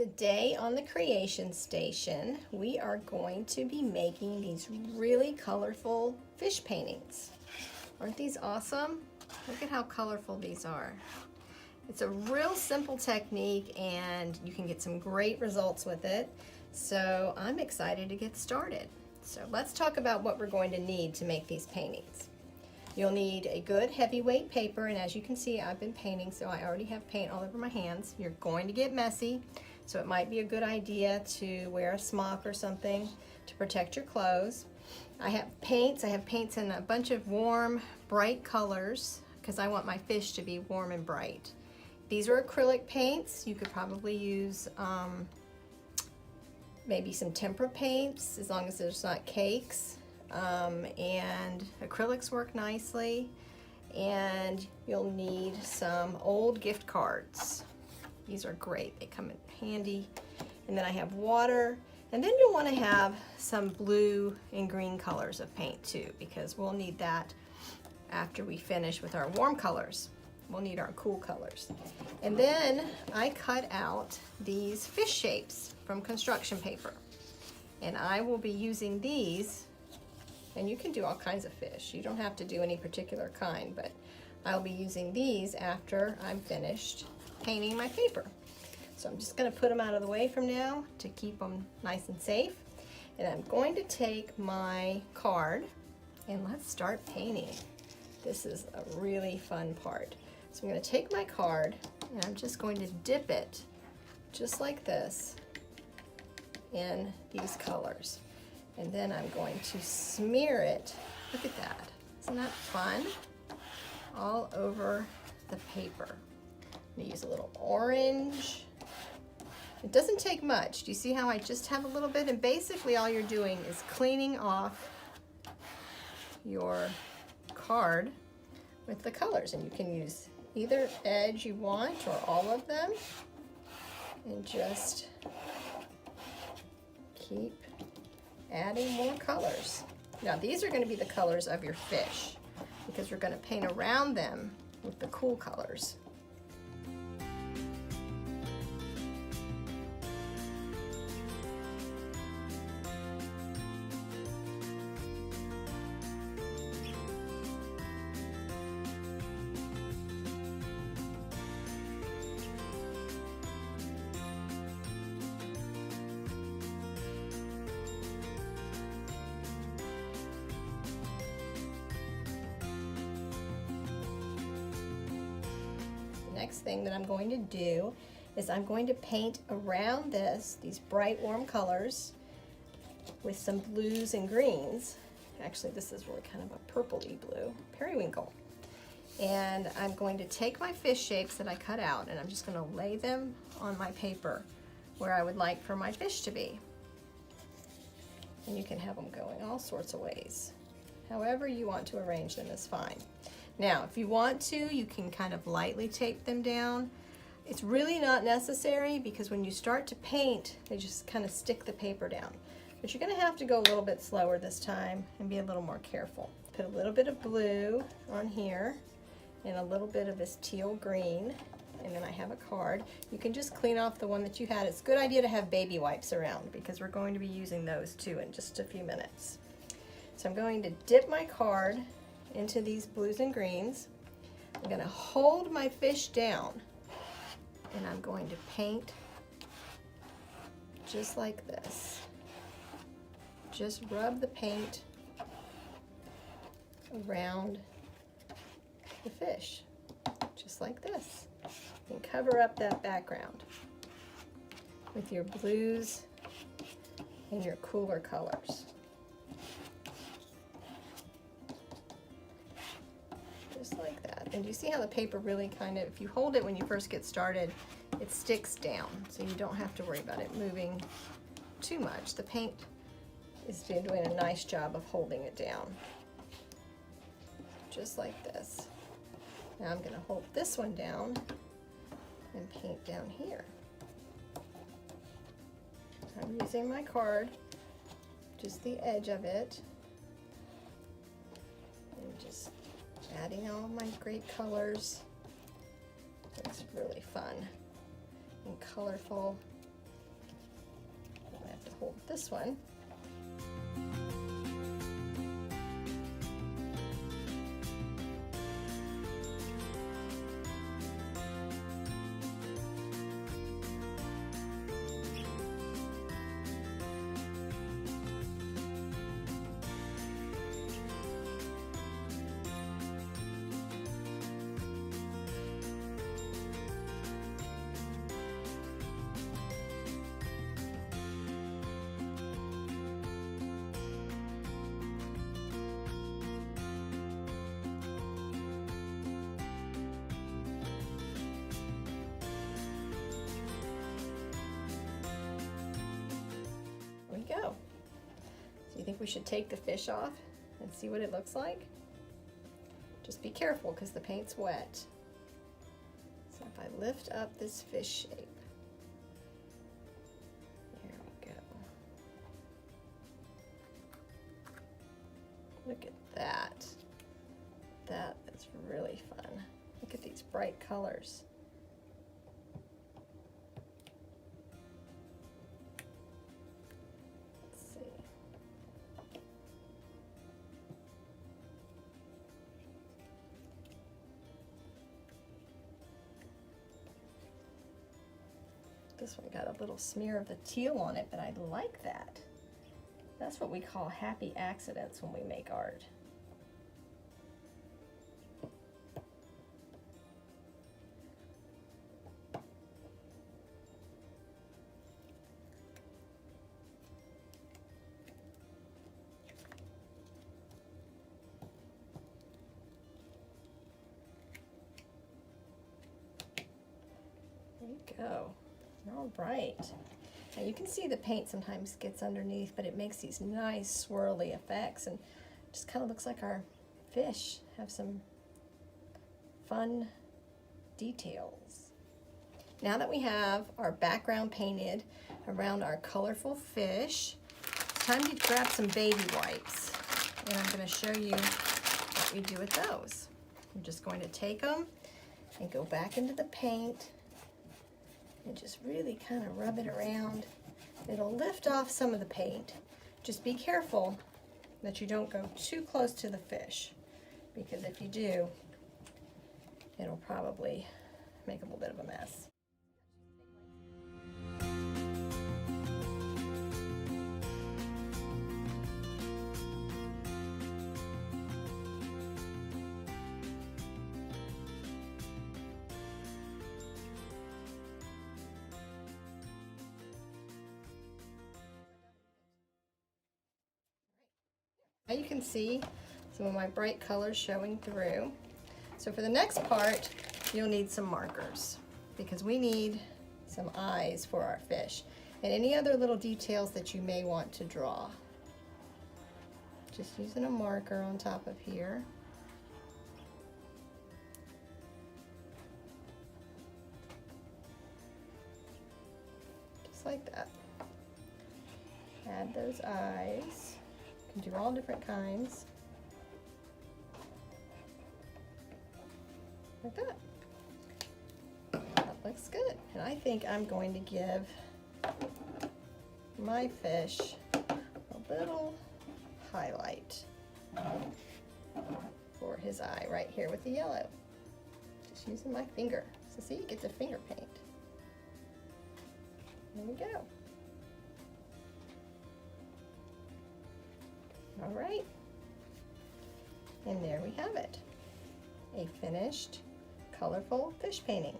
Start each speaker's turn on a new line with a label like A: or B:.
A: Today on the Creation Station, we are going to be making these really colorful fish paintings. Aren't these awesome? Look at how colorful these are. It's a real simple technique and you can get some great results with it. So I'm excited to get started. So let's talk about what we're going to need to make these paintings. You'll need a good heavyweight paper, and as you can see, I've been painting, so I already have paint all over my hands. You're going to get messy, so it might be a good idea to wear a smock or something to protect your clothes. I have paints in a bunch of warm, bright colors because I want my fish to be warm and bright. These are acrylic paints. You could probably use maybe some tempera paints as long as there's not cakes. And acrylics work nicely, and you'll need some old gift cards. These are great, they come in handy. And then I have water, and then you'll want to have some blue and green colors of paint too, because we'll need that after we finish with our warm colors. We'll need our cool colors. And then I cut out these fish shapes from construction paper, and I will be using these. And you can do all kinds of fish. You don't have to do any particular kind, but I'll be using these after I'm finished painting my paper. So I'm just gonna put them out of the way from now to keep them nice and safe. And I'm going to take my card and let's start painting. This is a really fun part. So I'm gonna take my card and I'm just going to dip it just like this in these colors. And then I'm going to smear it, look at that, isn't that fun? All over the paper. I'm gonna use a little orange. It doesn't take much. Do you see how I just have a little bit? And basically all you're doing is cleaning off your card with the colors. And you can use either edge you want or all of them. And just keep adding more colors. Now these are going to be the colors of your fish because we're going to paint around them with the cool colors. Next thing that I'm going to do is I'm going to paint around these bright warm colors with some blues and greens. Actually, this is really kind of a purpley blue, periwinkle. And I'm going to take my fish shapes that I cut out and I'm just going to lay them on my paper where I would like for my fish to be. And you can have them going all sorts of ways. However you want to arrange them is fine. Now, if you want to, you can kind of lightly tape them down. It's really not necessary because when you start to paint, they just kind of stick the paper down. But you're going to have to go a little bit slower this time and be a little more careful. Put a little bit of blue on here and a little bit of this teal green. And then I have a card. You can just clean off the one that you had. It's a good idea to have baby wipes around because we're going to be using those too in just a few minutes. So I'm going to dip my card into these blues and greens. I'm going to hold my fish down and I'm going to paint just like this. Just rub the paint around the fish, just like this. And cover up that background with your blues and your cooler colors. Just like that. And you see how the paper really kind of, if you hold it when you first get started, it sticks down, so you don't have to worry about it moving too much. The paint is doing a nice job of holding it down. Just like this. Now I'm going to hold this one down and paint down here. I'm using my card, just the edge of it, and just adding all my great colors. It's really fun and colorful. pull this one. Go. So you think we should take the fish off and see what it looks like? Just be careful because the paint's wet. So if I lift up this fish shape, there we go. Look at that. That is really fun. Look at these bright colors. This one got a little smear of the teal on it, but I like that. That's what we call happy accidents when we make art. There you go. All right. Now you can see the paint sometimes gets underneath, but it makes these nice swirly effects and just kind of looks like our fish have some fun details. Now that we have our background painted around our colorful fish, it's time to grab some baby wipes. And I'm going to show you what we do with those. I'm just going to take them and go back into the paint and just really kind of rub it around. It'll lift off some of the paint. Just be careful that you don't go too close to the fish, because if you do, it'll probably make a little bit of a mess. Now you can see some of my bright colors showing through. So for the next part, you'll need some markers because we need some eyes for our fish and any other little details that you may want to draw. Just using a marker on top of here. Just like that. Add those eyes. You can do all different kinds. Like that. That looks good. And I think I'm going to give my fish a little highlight for his eye right here with the yellow. Just using my finger. So see, it gets a finger paint. There we go. All right, and there we have it, a finished, colorful fish painting.